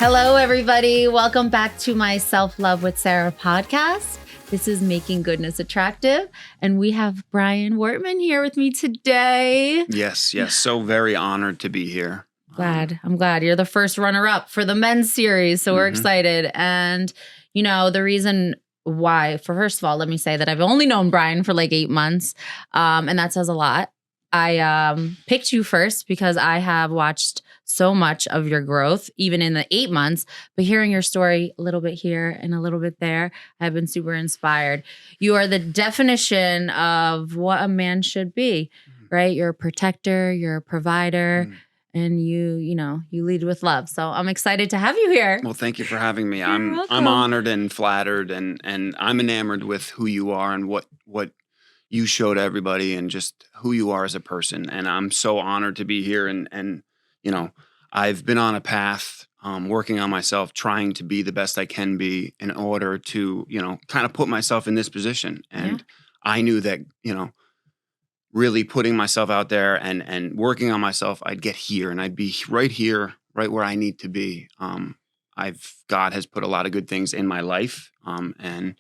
Hello, everybody. Welcome back to my Self-Love with Sarah podcast. This is Making Goodness Attractive, and we have Brian Wortman here with me today. Yes. So very honored to be here. I'm glad. You're the first runner-up for the men's series, so we're excited. And, you know, the reason why, first of all, let me say that I've only known Brian for like 8 months, and that says a lot. I picked you first because I have watched so much of your growth, even in the 8 months, but hearing your story a little bit here and a little bit there, I've been super inspired. You are the definition of what a man should be, right? You're a protector, you're a provider, and you lead with love. So I'm excited to have you here. Well, thank you for having me. You're I'm welcome. honored and flattered, and I'm enamored with who you are and what you show to everybody and just who you are as a person. And I'm so honored to be here. And you know, I've been on a path, working on myself, trying to be the best I can be in order to, kind of put myself in this position. And I knew that, really putting myself out there and working on myself, I'd get here and I'd be right here, right where I need to be. God has put a lot of good things in my life. And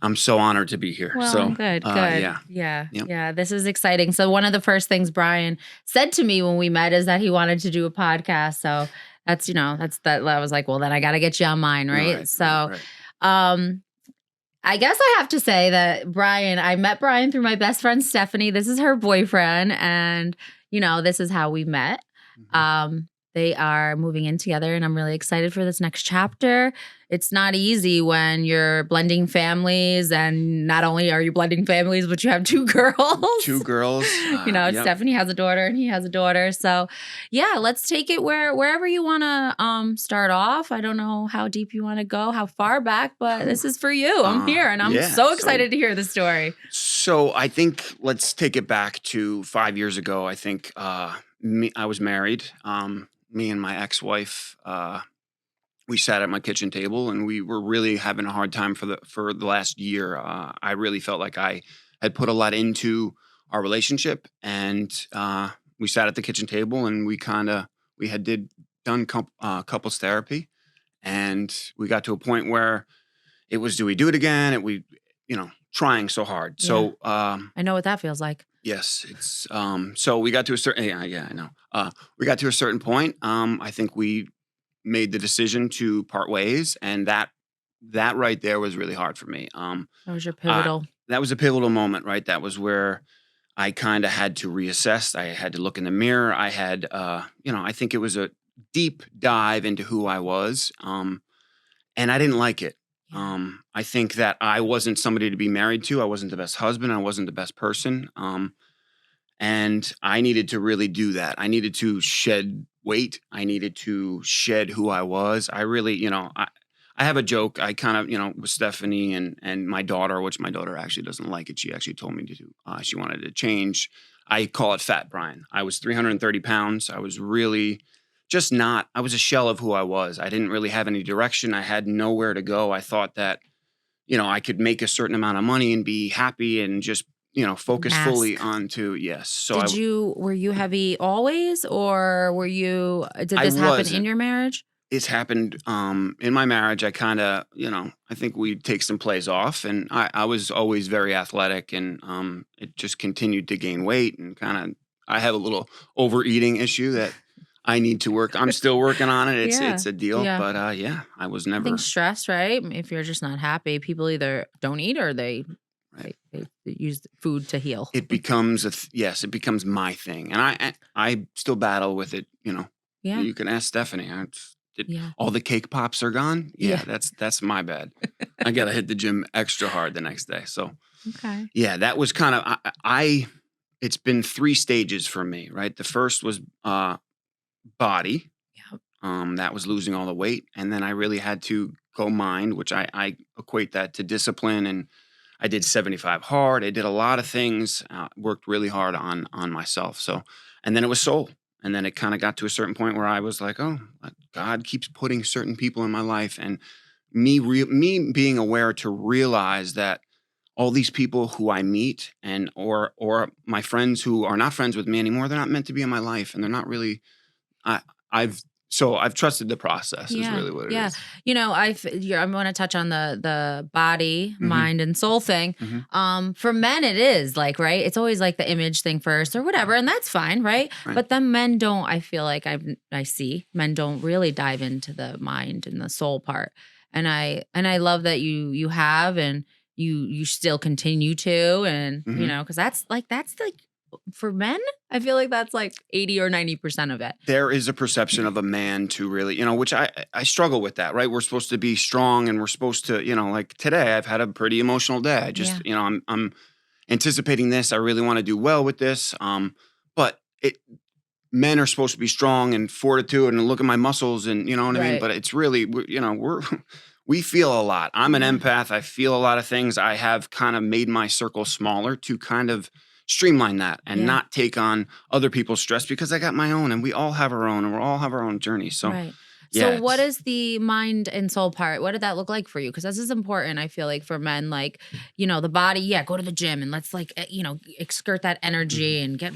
I'm so honored to be here. Well, So good. Yep. Yeah. This is exciting. So one of the first things Brian said to me when we met is that he wanted to do a podcast. So that's that. I was like, well, then I got to get you on mine, right? I guess I have to say that I met Brian through my best friend Stephanie. This is her boyfriend, and this is how we met. They are moving in together, and I'm really excited for this next chapter. It's not easy when you're blending families, and not only are you blending families, but you have 2 girls. 2 girls. Yep. Stephanie has a daughter, and he has a daughter. So, yeah, let's take it wherever you want to start off. I don't know how deep you want to go, how far back, but this is for you. I'm here, and I'm so excited to hear the story. So I think let's take it back to 5 years ago. I think I was married. Me and my ex-wife, we sat at my kitchen table and we were really having a hard time for the last year. I really felt like I had put a lot into our relationship, and we sat at the kitchen table and we had done couples therapy, and we got to a point where it was, do we do it again? And we, trying so hard. Yeah. So I know what that feels like. yes, it's so we got to a certain I know. We got to a certain point. I think we made the decision to part ways, and that right there was really hard for me. That was your pivotal. That was a pivotal moment, right? That was where I kind of had to reassess. I had to look in the mirror. I had I think it was a deep dive into who I was. And I didn't like it. I think that I wasn't somebody to be married to. I wasn't the best husband. I wasn't the best person. And I needed to really do that. I needed to shed weight. I needed to shed who I was. I really, I have a joke. I kind of, with Stephanie and my daughter, which my daughter actually doesn't like it. She actually told me to do, she wanted to change. I call it Fat Brian. I was 330 pounds. I was really I was a shell of who I was. I didn't really have any direction. I had nowhere to go. I thought that, I could make a certain amount of money and be happy and just, focus fully onto, yes. So were you heavy always, or did this happen in your marriage? It's happened in my marriage. I kind of, I think we take some plays off, and I was always very athletic, and it just continued to gain weight, and I have a little overeating issue that I need to work. I'm still working on it. It's a deal, but I was never. I think stress, right? If you're just not happy, people either don't eat or they use food to heal. It becomes it becomes my thing, and I still battle with it. Yeah. You can ask Stephanie. All the cake pops are gone. Yeah. That's my bad. I gotta hit the gym extra hard the next day. So okay. Yeah, that was kind of it's been 3 stages for me, right? The first was body. Yep. That was losing all the weight. And then I really had to go mind, which I equate that to discipline. And I did 75 hard. I did a lot of things, worked really hard on myself. So, and then it was soul. And then it kind of got to a certain point where I was like, oh, God keeps putting certain people in my life. And me being aware to realize that all these people who I meet or my friends who are not friends with me anymore, they're not meant to be in my life. And they're not really, I've So I've trusted the process is Yeah, really what it yeah. is. I want to touch on the body, Mhm. mind, and soul thing. Mhm. For men, it is like right. It's always like the image thing first, or whatever, and that's fine, right? Right. But then men don't. I feel like I see men don't really dive into the mind and the soul part, and I love that you have and you still continue to, and Mhm. because that's like for men, I feel like that's like 80 or 90% of it. There is a perception of a man to really, which I struggle with that, right? We're supposed to be strong and we're supposed to, like today I've had a pretty emotional day. I just, Yeah. I'm anticipating this. I really want to do well with this. But men are supposed to be strong and fortitude and look at my muscles and you know what I mean? Right. But it's really, we're we feel a lot. I'm an Yeah. empath. I feel a lot of things. I have kind of made my circle smaller to kind of streamline that and Yeah. not take on other people's stress because I got my own and we all have our own and we all have our own journey. So Right. yeah, So what is the mind and soul part? What did that look like for you? Because this is important, I feel like, for men, like, the body, yeah, go to the gym and let's like, exert that energy and get,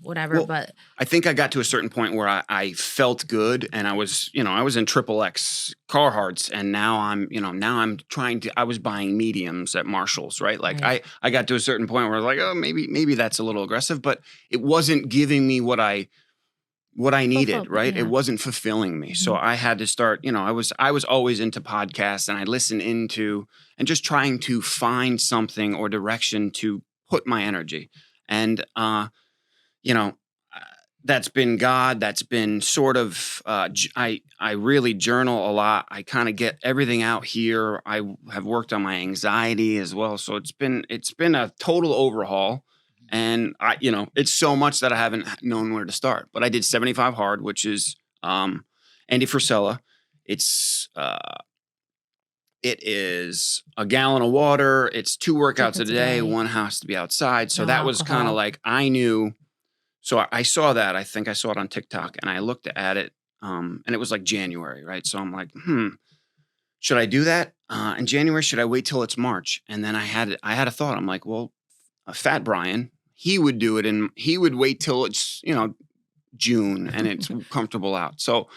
whatever. Well, But I think I got to a certain point where I felt good and I was in triple X Carhartts and now I'm trying to, I was buying mediums at Marshall's, right? Like Right. I got to a certain point where I was like, oh, maybe that's a little aggressive, but it wasn't giving me what I needed, fulfillment, right? It yeah. wasn't fulfilling me. So Mhm. I had to start, I was always into podcasts and I listened into and just trying to find something or direction to put my energy. And you know, uh, that's been God. That's been sort of. I really journal a lot. I kind of get everything out here. Have worked on my anxiety as well. So it's been a total overhaul, and it's so much that I haven't known where to start. But I did 75 hard, which is Andy Frisella. It's it is a gallon of water. It's 2 workouts a Workouts a day. day. One has to be outside. So No that was kind of alcohol. like I knew. So I saw that. I think I saw it on TikTok, and I looked at it, and it was like January, right? So I'm like, should I do that in January? Should I wait till it's March? And then I had a thought. I'm like, well, Fat Brian, he would do it, and he would wait till it's June and it's comfortable out. So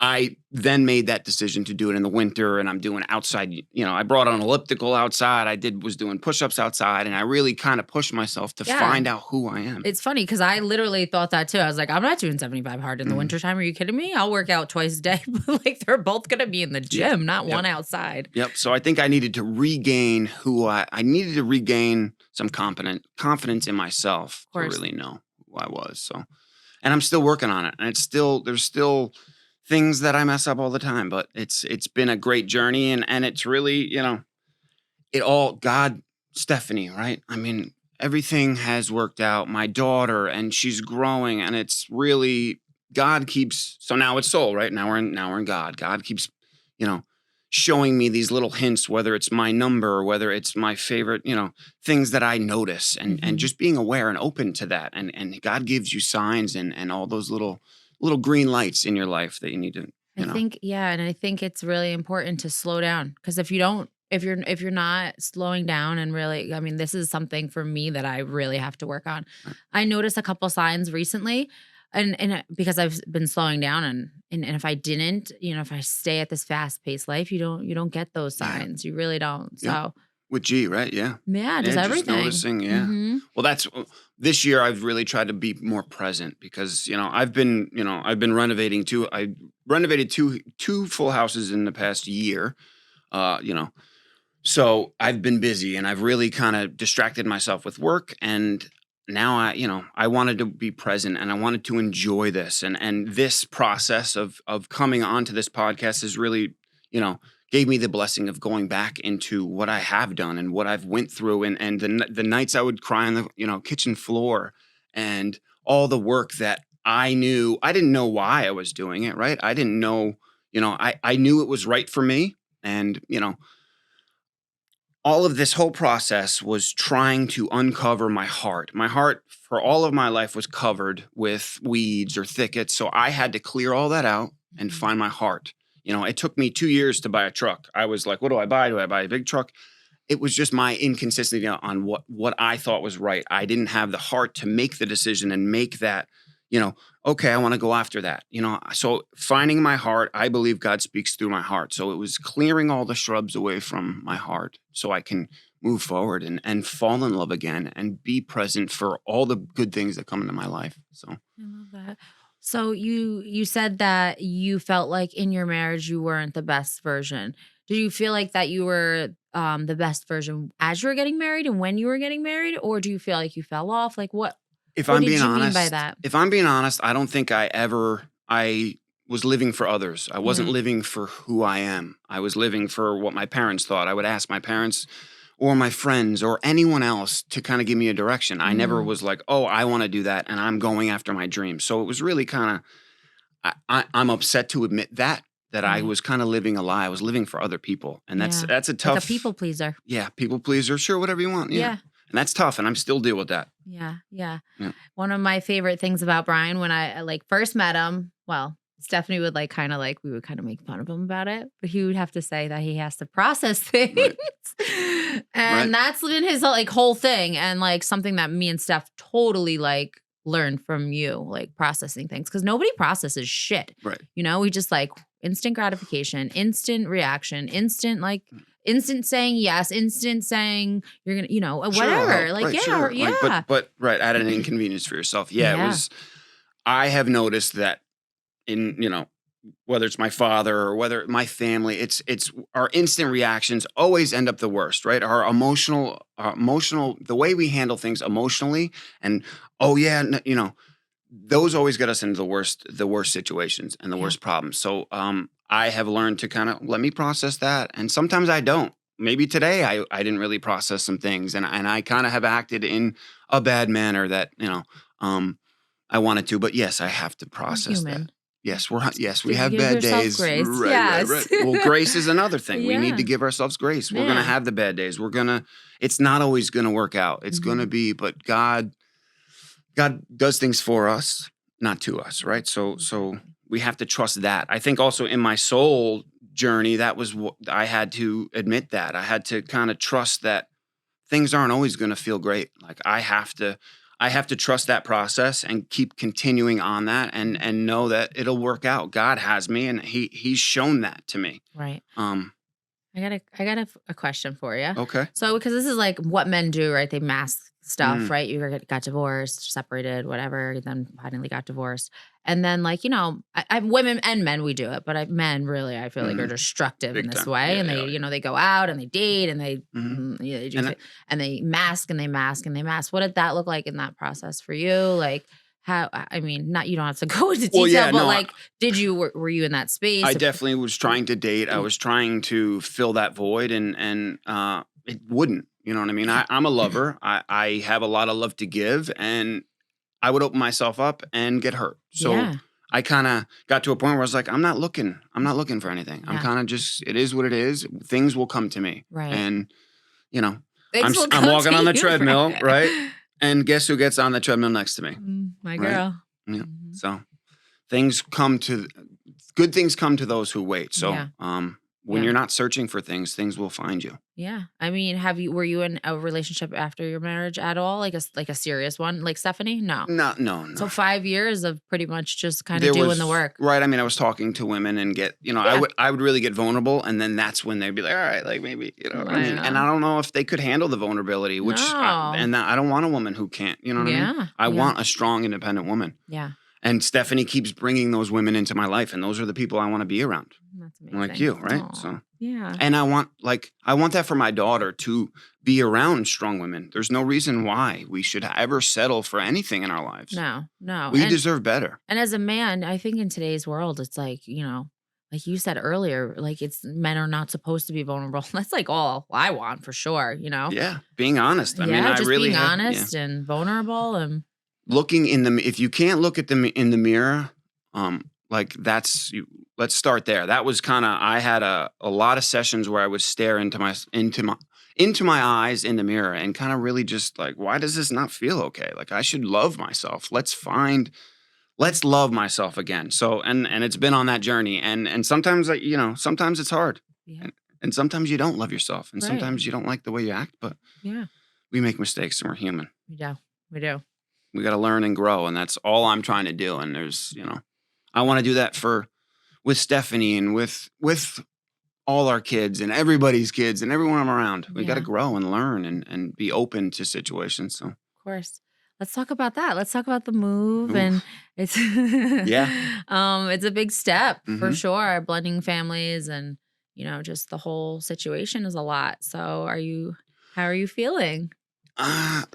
I then made that decision to do it in the winter and I'm doing outside, I brought an elliptical outside. Was doing push-ups outside and I really kind of pushed myself to Yeah. find out who I am. It's funny because I literally thought that too. I was like, I'm not doing 75 hard in the Mhm. wintertime. Are you kidding me? I'll work out twice a day. But like they're both gonna be in the gym, not Yep. one outside. Yep. So I think I needed to regain I needed to regain some confidence in myself Of to course. really know who I was. So, and I'm still working on it. And there's still things that I mess up all the time, but it's been a great journey and it's really, it all God, Stephanie, right? I mean, everything has worked out. My daughter and she's growing and it's really God keeps so now it's soul, right? Now we're in God. God keeps, you know, showing me these little hints, whether it's my number or whether it's my favorite, things that I notice and Mhm. just being aware and open to that. And God gives you signs and all those little green lights in your life that you need to, I think, yeah, and I think it's really important to slow down because if you don't, if you're not slowing down and really, I mean, this is something for me that I really have to work on. Right. I noticed a couple signs recently, because I've been slowing down, and if I didn't, if I stay at this fast paced life, you don't get those Yeah. signs. You really don't. Yeah. So With G, right? Yeah. yeah, just Yeah, just everything. noticing, yeah. Hmm. Well, that's this year I've really tried to be more present because, I've been renovating I renovated two full houses in the past year. Uh, you know, so I've been busy and I've really kind of distracted myself with work and now I wanted to be present and I wanted to enjoy this and this process of coming onto this podcast is really, you know, gave me the blessing of going back into what I have done and what I've went through and the nights I would cry on the, kitchen floor and all the work that I didn't know why I was doing it, right? I didn't know, I knew it was right for me and, all of this whole process was trying to uncover my heart. My heart for all of my life was covered with weeds or thickets. So I had to clear all that out and find my heart. It took me 2 years to buy a truck. I was like, what do I buy? Do I buy a big truck? It was just my inconsistency on what I thought was right. I didn't have the heart to make the decision and make that, okay, I want to go after that. So finding my heart, I believe God speaks through my heart. So it was clearing all the shrubs away from my heart so I can move forward and fall in love again and be present for all the good things that come into my life. So I love that. So you said that you felt like in your marriage you weren't the best version. Did you feel like that you were the best version as you were getting married and when you were getting married, or do you feel like you fell off? Like if what I'm did being you mean by honest, that? I don't think I was living for others. I wasn't Mhm. living for who I am. I was living for what my parents thought. I would ask my parents or my friends or anyone else to kind of give me a direction. I never Mm. was like, oh, I want to do that and I'm going after my dream. So it was really kind of, I'm upset to admit that I Right. was kind of living a lie. I was living for other people. And Yeah. that's a Like a tough, people pleaser. yeah, people pleaser. Sure, whatever you want. Yeah. Yeah. And that's tough. And I'm still deal with that. Yeah. Yeah. Yeah. One of my favorite things about Brian when I like first met him, well, Stephanie would like kind of like we would kind of make fun of him about it, but he would have to say that he has to process things. Right. Right. And that's been his like whole thing and like something that me and Steph totally like learned from you, like processing things cuz nobody processes shit. Right. We just like instant gratification, instant reaction, instant saying yes, instant saying you're gonna, Sure, I'll whatever. help. Like, Right, yeah, sure. Like, yeah. but right, at an inconvenience for yourself. Yeah, it Yeah. was. I have noticed that in whether it's my father or whether my family, it's our instant reactions always end up the worst, right? Our emotional, the way we handle things emotionally, and oh yeah, those always get us into the worst situations and the Yeah. worst problems. So I have learned to kind of let me process that, and sometimes I don't. Maybe today I didn't really process some things, and I kind of have acted in a bad manner that I wanted to. But yes, I have to We're process that. human. Yes, we have Give bad yourself days. grace. Right. Yes. Well, grace is another thing. We need to Yeah. give ourselves grace. We're gonna Yeah. have the bad days. It's not always gonna work out. It's gonna Mhm. be, but God does things for us, not to us, right? So Exactly. we have to trust that. I think also in my soul journey, that was what I had to admit that. I had to kind of trust that things aren't always going to feel great. Like I have to trust that process and keep continuing on that and know that it'll work out. God has me and he's shown that to me. Right. Um I got a question for you. okay. So, because this is like what men do, right? They mask stuff, Mm, right? You got divorced, separated, whatever, then finally got divorced. And then, like, women and men, we do it, but men really, I feel like, are mhm. destructive in Big this time. way. Yeah, And they they, are. Yeah. they go out and they date and they, Mhm. yeah, they do, And and they mask and they mask and they mask. What did that look like in that process for you? Like, how, I mean, not, you don't have to go into well, detail, yeah, but no, like, were you in that I space? definitely was trying to date. I was trying to fill that void, and it wouldn't. You know what I mean? I'm a lover. I have a lot of love to give, and I would open myself up and get hurt. So Yeah. I kind of got to a point where I was like, I'm not looking. I'm not looking for anything. I'm Yeah. kind of just. It is what it is. Things will come to me, Right. and you know, Things will I'm come walking to on the you, treadmill, right? right? And guess who gets on the treadmill next to me, My right? girl. Yeah. Mhm. So things come to good things come to those who wait. So Yeah. when Yeah. you're not searching for things will find you. Yeah. I mean, were you in a relationship after your marriage at all? Like a serious one? Like Stephanie? No. No, no, So no. 5 years of pretty much just kind of There doing the was work. right. I mean, I was talking to women and I Yeah. would really get vulnerable, and then that's when they'd be like, all right, like maybe I I mean, and know. I don't know if they could handle the vulnerability, No. I don't want a woman who can't. You know what I mean? Yeah. I Yeah. want a strong, independent woman. Yeah. And Stephanie keeps bringing those women into my life, and those are the people I want to be around, That's amazing. like you, right? Aw. So. Yeah. And I want that for my daughter to be around strong women. There's no reason why we should ever settle for anything in our lives. No. We deserve better. And as a man, I think in today's world, it's like, like you said earlier, like men are not supposed to be vulnerable. That's like all I want for sure, Yeah, being honest. I mean, Yeah, I just really being have, honest and vulnerable and looking if you can't look at them in the mirror, like let's start there. That was kind of I had a lot of sessions where I would stare into my eyes in the mirror and kind of really just like, why does this not feel okay? Like I should love myself. Let's love myself again. So and it's been on that journey, and sometimes sometimes it's hard, yeah, and sometimes you don't love yourself, and right. sometimes you don't like the way you act, but Yeah, we make mistakes and we're human. we do. We do. We got to learn and grow, and that's all I'm trying to do. And there's, I want to do that with Stephanie and with all our kids and everybody's kids and everyone I'm around. We got to Yeah. grow and learn and be open to situations. So Of course. Let's talk about that. Let's talk about the move. Oof. And it's it's a big step for Mhm. sure. Blending families and just the whole situation is a lot. So how are you feeling?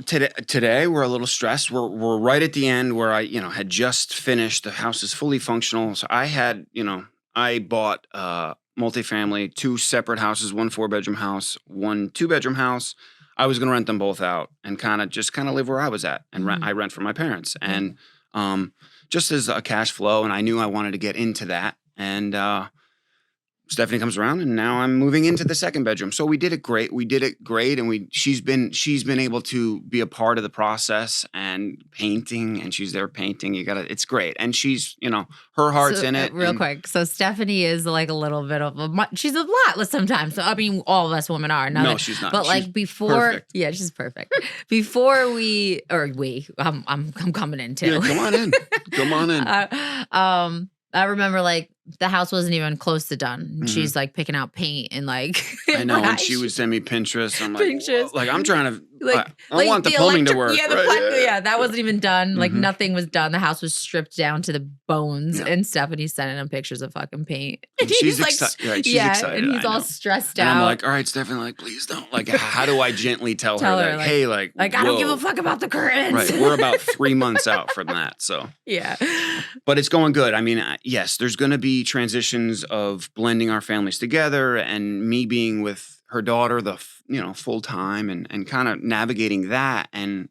Today we're a little stressed. We're right at the end where I had just finished. The house is fully functional. So I bought multifamily, 2 separate houses, 1 4-bedroom house, 1 2-bedroom house. I was going to rent them both out and kind of live where I was at, and Mhm. I rent from my parents, Yeah. and just as a cash flow. And I knew I wanted to get into that, and Stephanie comes around, and now I'm moving into the 2nd bedroom. So we did it great. And she's been able to be a part of the process and painting, and she's there painting. It's great, and she's her heart's in it. Real and- quick. So Stephanie is like a little bit of she's a lot sometimes. So I mean, all of us women are. No, she's not. But She's like before, perfect. yeah, she's perfect. Before I'm coming in too. Yeah, come on in. Come on in. I remember like the house wasn't even close to done. And Mhm. She's like picking out paint and like I know, and she would send me Pinterest. I'm like, Pinterest. "Whoa," like I'm trying to like I want the plumbing to work. Yeah, right? yeah, that wasn't even done. Like Mhm. nothing was done. The house was stripped down to the bones, Yeah. and Stephanie's sending him pictures of fucking paint. And she's he's like, excited. Right, she's yeah, excited. and he's I all know. stressed And out. I'm like, all right, Stephanie, like, please don't. Like, how do I gently tell Tell her her, that, like- hey, like I don't give a whoa. fuck about the curtains. Right, we're about 3 months out from that. So, yeah. but it's going good. I mean, yes, there's going to be transitions of blending our families together, and me being with her daughter, full time, and kind of navigating that. And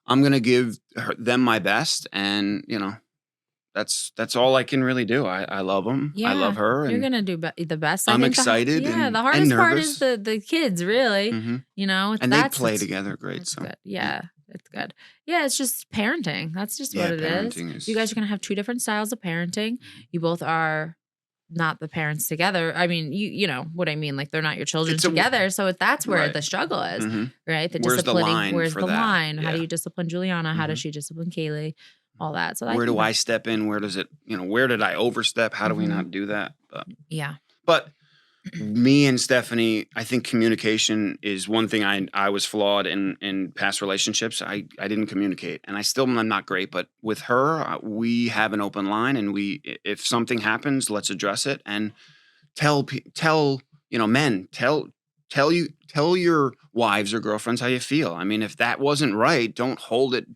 I'm going to give them my best, and that's all I can really do. I love them. I love her, You're and gonna do the best. I'm I think excited Yeah, and- the and hardest part is nervous. the kids, really. Mhm. that's and they play it's- together great. That's So good. Yeah, it's good. Yeah, it's just parenting. That's just yeah, what it is. parenting is. You guys are gonna have 2 different styles of parenting. You both are not the parents together. I mean, you know what I mean. Like they're not your children It's a- together. So that's where Right. the struggle is, Mhm. right? The Where's the disciplining. line Where's for the that? line? How do Yeah. you discipline Juliana? How does Mhm. she discipline Kaylee? All that. So Where do think I step in? Where does it? Where did I overstep? How do we Mhm. not do that? Yeah. But me and Stephanie, I think communication is one thing I was flawed in past relationships. I didn't communicate, and I still am not great. But with her, we have an open line, and if something happens, let's address it and tell men, tell your wives or girlfriends how you feel. I mean, if that wasn't right, don't hold it.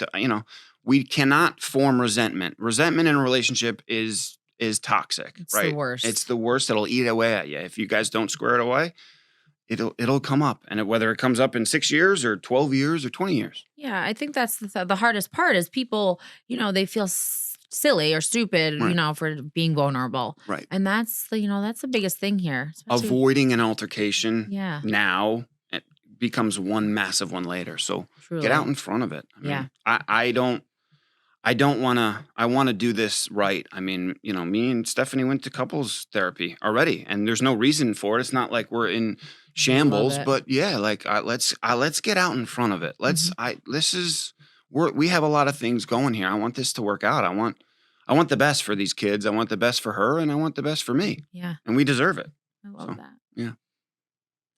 We cannot form resentment. Resentment in a relationship is toxic, It's right? the worst. It's the worst. It'll eat away at you. If you guys don't square it away, it'll come up. And whether it comes up in 6 years or 12 years or 20 years. Yeah, I think that's the hardest part is people, they feel silly or stupid, Right. for being vulnerable. Right. And that's that's the biggest thing here. especially- Avoiding an altercation Yeah, now it becomes one massive one later. So truly. get out in front of it. I mean, Yeah. I don't want to. I want to do this right. I mean, me and Stephanie went to couples therapy already, and there's no reason for it. It's not like we're in shambles, it. but yeah, like let's get out in front of it. Mm-hmm. We have a lot of things going here. I want this to work out. I want the best for these kids. I want the best for her, and I want the best for me, Yeah, and we deserve it. I love So, that. yeah.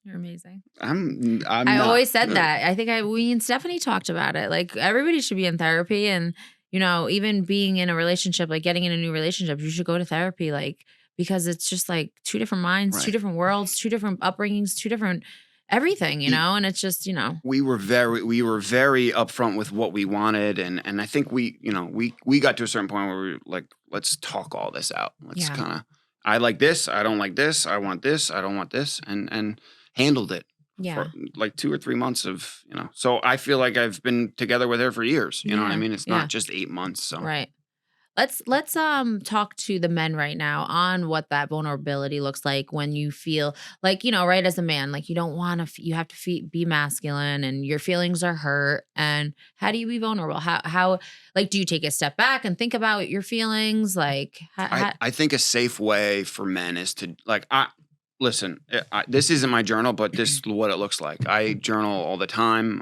You're amazing. I'm I not- always said that. I think we and Stephanie talked about it. Like everybody should be in therapy, and even being in a relationship, like getting in a new relationship, you should go to therapy, like because it's just like 2 different minds, 2 Right. different worlds, 2 different upbringings, 2 different everything, and it's just we were very upfront with what we wanted, and I think we got to a certain point where we were like, let's talk all this out. Let's Yeah. kind of, I like this, I don't like this, I want this, I don't want this, and handled it yeah. for like 2 or 3 months of so I feel like I've been together with her for years. You know what I Yeah, mean? It's yeah. not just 8 months. So Right. Let's talk to the men right now on what that vulnerability looks like when you feel like right, as a man, like you don't want to you have to be masculine and your feelings are hurt, and how do you be vulnerable? How like do you take a step back and think about your feelings? Like I think a safe way for men is to listen. This isn't my journal, but this is what it looks like. I journal all the time.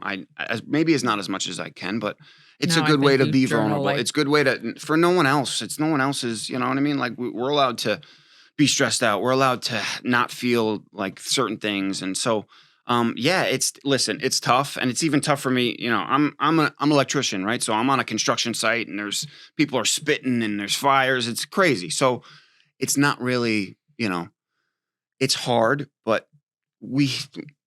Maybe it's not as much as I can, but It's No, a I've good way to been be journal vulnerable. like It's a good way to for no one else. It's no one else's. You know what I mean? Like we're allowed to be stressed out. We're allowed to not feel like certain things, and so yeah. It's listen. It's tough, and it's even tough for me. You know, I'm an electrician, right? So I'm on a construction site, and there's people are spitting, and there's fires. It's crazy. So it's not really, you know, it's hard, but we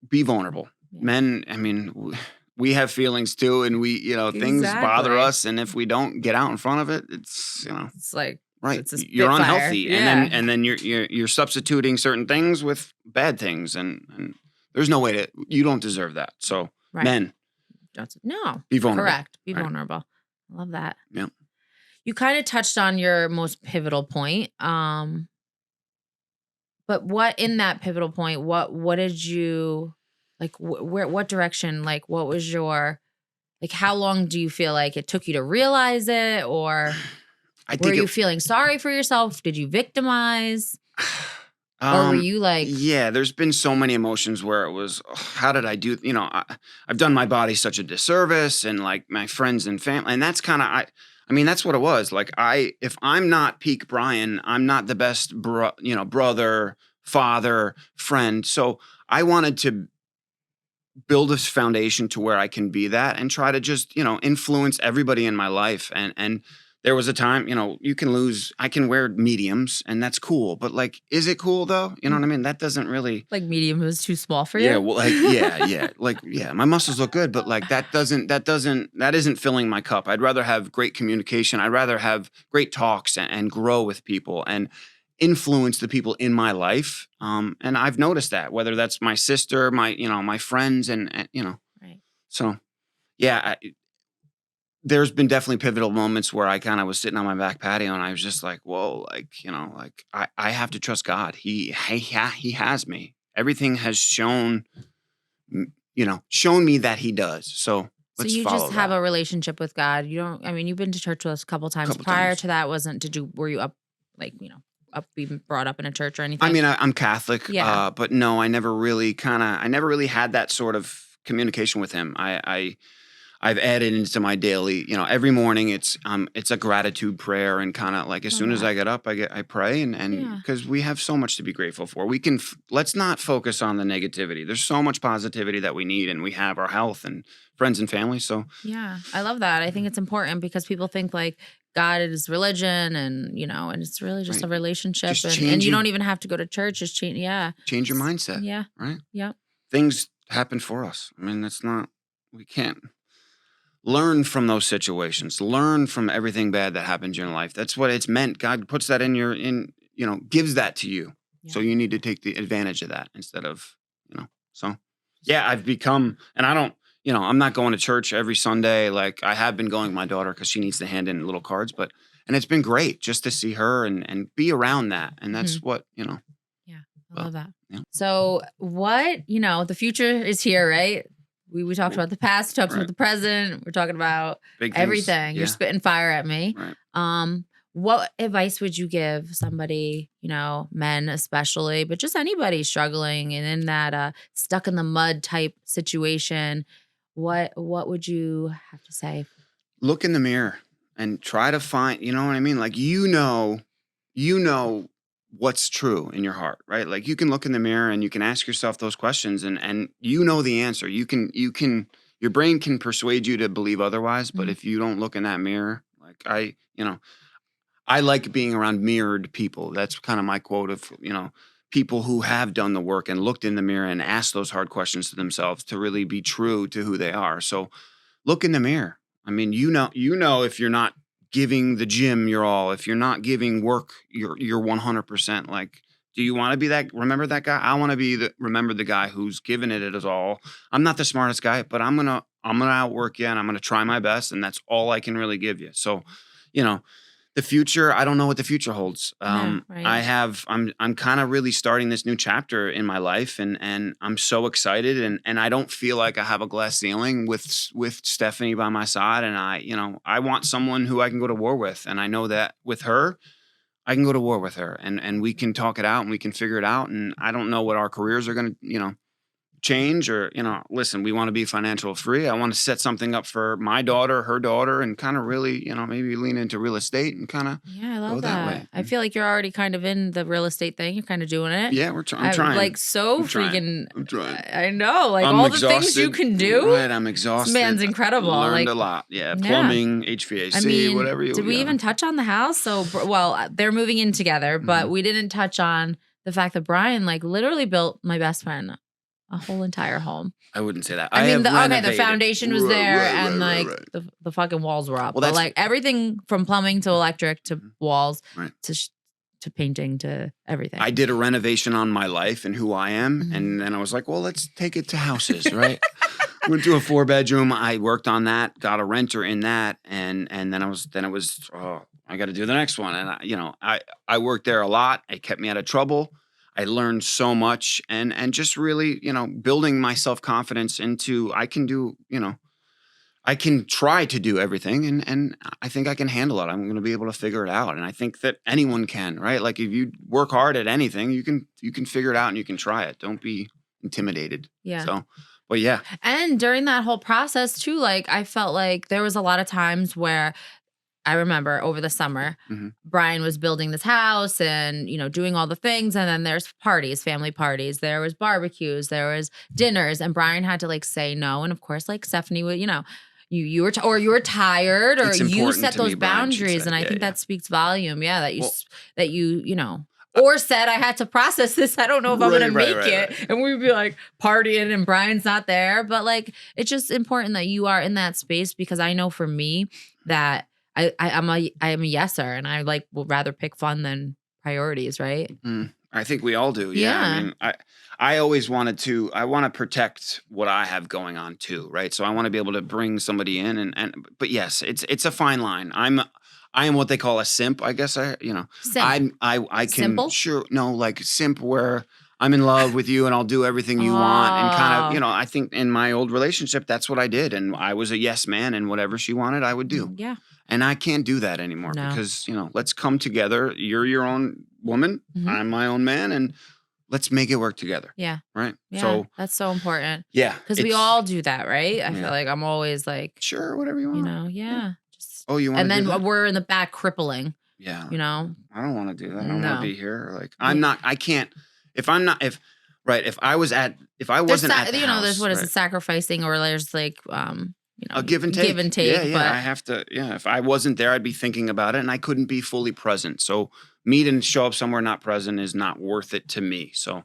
be vulnerable. yeah. Men, I mean, we have feelings too, and we, you know, things bother Exactly. us, and if we don't get out in front of it, it's, you know, It's like right. it's a You're spitfire. unhealthy, Yeah. and then you're substituting certain things with bad things, and there's no way to you don't deserve that. So Right. men, No. be vulnerable. Correct. Be Right. vulnerable. I love that. Yeah. You kind of touched on your most pivotal point. But what in that pivotal point, what did you like where what direction, like what was your like how long do you feel like it took you to realize it, or I were think you feeling sorry for yourself? Did you victimize? Or were Um, you like, yeah, there's been so many emotions where it was, "Ugh, how did I do? You know, I've done my body such a disservice, and like my friends and family, and that's kind of I mean, that's what it was. Like if I'm not peak Brian, I'm not the best, brother, father, friend. So I wanted to build this foundation to where I can be that and try to just, influence everybody in my life. And there was a time, I can wear mediums and that's cool. But like, is it cool though? You know what I mean? That doesn't really medium was too small for yeah, you? well, like, yeah. Like, yeah, my muscles look good, but like that isn't filling my cup. I'd rather have great communication. I'd rather have great talks and grow with people and influence the people in my life. And I've noticed that, whether that's my sister, my friends, and. Right. So yeah, there's been definitely pivotal moments where I kind of was sitting on my back patio and I was just like, whoa, like, like I have to trust God. He has me. Everything has shown me that he does. So So let's you follow just have that. a relationship with God. You don't, I mean, you've been to church with us a couple times. Couple Prior times. to that, were you up, like, being brought up in a church or anything? I mean, I'm Catholic, Yeah. but no, I never really had that sort of communication with him. I've added into my daily, every morning it's a gratitude prayer and kind of like as Love soon as that. I get up, I pray and Yeah. because we have so much to be grateful for. We can let's not focus on the negativity. There's so much positivity that we need, and we have our health and friends and family. So Yeah. I love that. I think it's important because people think like God is religion and it's really just a right, relationship just and you don't even have to go to church. Just change. Yeah. change your mindset, Yeah. right? Yep. Things happen for us. I mean, that's not we can't learn from those situations. Learn from everything bad that happens in your life. That's what it's meant. God puts that gives that to you. So Yeah. you need to take the advantage of that instead of, so yeah, I've become, and I don't, I'm not going to church every Sunday. Like I have been going with my daughter because she needs to hand in little cards, and it's been great just to see her and be around that. And that's what, Yeah. I well, love that. yeah. So what, the future is here, right? We talked about the past, we talked Right. about the present, we're talking about Big things. everything. You're Yeah. spitting fire at me. Right. What advice would you give somebody, men especially, but just anybody struggling and in that stuck in the mud type situation? What would you have to say? Look in the mirror and try to find, you know what I mean? Like, you know what's true in your heart, right? Like you can look in the mirror and you can ask yourself those questions and you know the answer. Your brain can persuade you to believe otherwise, but Mhm. if you don't look in that mirror, like I like being around mirrored people. That's kind of my quote of, people who have done the work and looked in the mirror and asked those hard questions to themselves to really be true to who they are. So look in the mirror. I mean, if you're not giving the gym your all, if you're not giving work your 100%, like, do you want to be that? Remember that guy? I want to be remember the guy who's giving it his all. I'm not the smartest guy, but I'm gonna outwork you and I'm gonna try my best, and that's all I can really give you. So, you know, the future, I don't know what the future holds. Yeah, right. I'm kind of really starting this new chapter in my life, and I'm so excited, and I don't feel like I have a glass ceiling with Stephanie by my side, and I want someone who I can go to war with, and I know that with her, I can go to war with her, and we can talk it out and we can figure it out, and I don't know what our careers are going to change or, listen, we want to be financial free. I want to set something up for my daughter, her daughter, and kind of really, maybe lean into real estate and kind of Yeah, I go love that way. that. I feel like you're already kind of in the real estate thing. You're kind of doing it. Yeah, I'm trying. Like so I'm trying. freaking. I'm trying. I know, like I'm all the things you exhausted. can do. Right, I'm exhausted. This man's incredible. Learned Like, a lot. Yeah, yeah. plumbing, HVAC, I mean, whatever you. did we even touch on the house? So, well, they're moving in together, but we didn't touch on the fact that Brian like literally built my best friend a whole entire home. I wouldn't say that. I mean, have the renovated. foundation was there, and right, like right. the fucking walls were up. Well, but that's- like everything from plumbing to electric to walls Right. to painting to everything. I did a renovation on my life and who I am, Mhm. and then I was like, well, let's take it to houses, right? Went to a 4-bedroom. I worked on that, got a renter in that, and then it was I got to do the next one, and I worked there a lot. It kept me out of trouble. I learned so much, and just really building my self confidence into I can do I can try to do everything, and I think I can handle it. I'm going to be able to figure it out, and I think that anyone can, right? Like if you work hard at anything, you can figure it out and you can try it. Don't be intimidated. Yeah. So, but yeah. And during that whole process too, like I felt like there was a lot of times where I remember over the summer, Brian was building this house and, doing all the things. And then there's parties, family parties. There was barbecues, there was dinners, and Brian had to like say no. And of course, like Stephanie would, you were you were tired, or It's you important set to me, those Brian should boundaries. say. And I Yeah, think yeah. that speaks volume. Yeah. That you or said I had to process this. I don't know if I'm gonna make it. Right. And we'd be like partying and Brian's not there. But like it's just important that you are in that space, because I know for me that I am a yeser, and I like will rather pick fun than priorities, right? I think we all do. Yeah. Yeah. I mean, I always want to protect what I have going on too, right? So I want to be able to bring somebody in but yes, it's a fine line. I am what they call a simp, I guess. Simp. I can Simple? like simp where I'm in love with you and I'll do everything you want, and kind of, Oh. I think in my old relationship that's what I did, and I was a yes man, and whatever she wanted I would do. Yeah. And I can't do that anymore No. because, let's come together. You're your own woman, Mhm. I'm my own man, and let's make it work together. Yeah. Right? Yeah. So, that's so important. yeah. Because we it's- all do that, right? I feel Yeah. like I'm always like, Sure, whatever you want. yeah. Just Oh, you want and to then do that? we're in the back crippling, Yeah. you know? I don't want to do that. I don't No. want to be here. Like, I can't, if I wasn't at the house, There's right, sacrificing, or there's like, a give and take. Give and take. Yeah, But I have to, if I wasn't there, I'd be thinking about it and I couldn't be fully present. So me to show up somewhere not present is not worth it to me. So,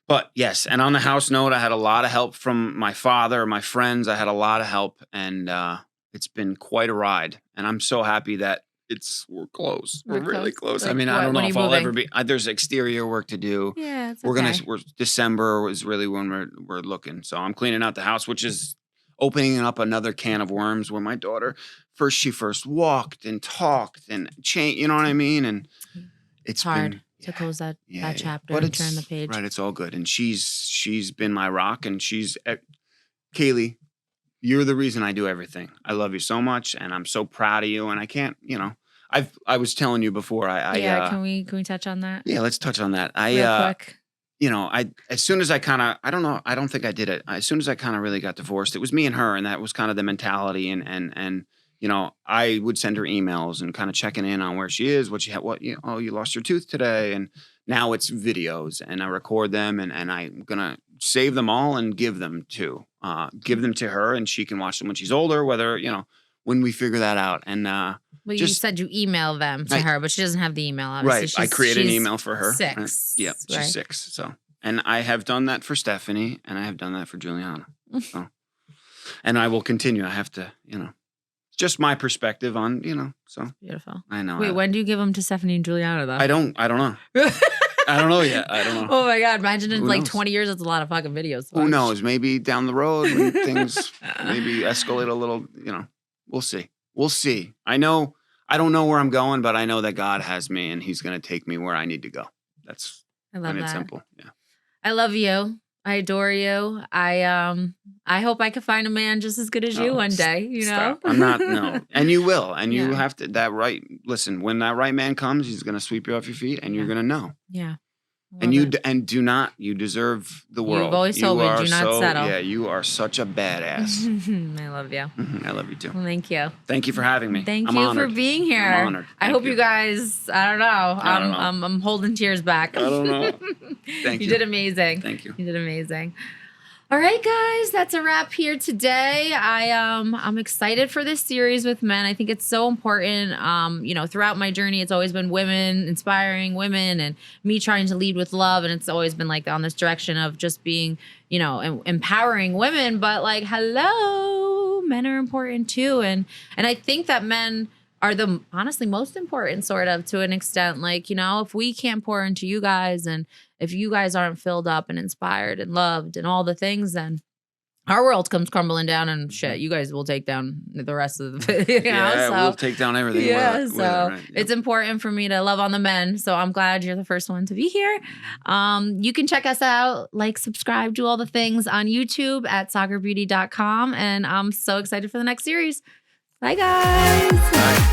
but yes. And on the house note, I had a lot of help from my father, my friends. I had a lot of help, and it's been quite a ride. And I'm so happy that we're close. We're really close. I Like mean, I what? don't know When are if you I'll ever moving? be, there's exterior work to do. yeah, it's We're okay. December is really when we're looking. So I'm cleaning out the house, which is opening up another can of worms where my daughter she first walked and talked and changed, you know what I mean? And it's hard been, to close that chapter but and turn the page. Right, it's all good. And she's been my rock, and Kaylee, you're the reason I do everything. I love you so much, and I'm so proud of you. And I can't, I was telling you before. Can we touch on that? Yeah, let's touch on that. Real quick. As soon as I kind of, I don't know, I don't think I did it. As soon as I kind of really got divorced, it was me and her, and that was kind of the mentality. And I would send her emails and kind of checking in on where she is, you lost your tooth today. And now it's videos, and I record them, and I'm going to save them all and give them to her, and she can watch them when she's older, whether, when we figure that out. And, Well, you said you email them to her, but she doesn't have the email. Obviously. right. I create an email for her. 6. Right? Yeah, she's right? 6. So, and I have done that for Stephanie, and I have done that for Juliana. So, and I will continue. I have to, just my perspective on, so Beautiful. I know. Wait, when do you give them to Stephanie and Juliana, though? I don't know. I don't know yet. I don't know. Oh my God. Imagine in Who like knows? 20 years, that's a lot of fucking videos. to Who watch. knows? Maybe down the road when things maybe escalate a little, we'll see. We'll see. I don't know where I'm going, but I know that God has me, and He's going to take me where I need to go. That's I love that. simple. Yeah. I love you. I adore you. I hope I can find a man just as good as you Oh, one day, Stop. I'm not, no. And you will. And you Yeah. have to, listen, when that right man comes, he's going to sweep you off your feet, and you're Yeah. going to know. Yeah. And Love it. and do not. You deserve the You've world. always told me, are do not settle. Yeah, you are such a badass. I love you. I love you too. Well, thank you. Thank you for having me. Thank I'm you honored. for being here. I'm honored. I Thank hope you guys, I don't know. I don't know. I'm holding tears back. I don't know. Thank you. You did amazing. Thank you. You did amazing. All right, guys, that's a wrap here today. I'm excited for this series with men. I think it's so important. You know, throughout my journey, it's always been women, inspiring women, and me trying to lead with love. And it's always been like on this direction of just being, you know, empowering women. But like, hello, men are important too. And I think that men are the honestly most important, sort of, to an extent. Like, you know, if we can't pour into you guys, and if you guys aren't filled up and inspired and loved and all the things, then our world comes crumbling down, and shit, you guys will take down the rest of the, you know? Yeah, So, we'll take down everything. yeah, with it, so right? it's important for me to love on the men. So I'm glad you're the first one to be here. You can check us out, like, subscribe, do all the things on YouTube at soccerbeauty.com. And I'm so excited for the next series. Bye, guys. Bye.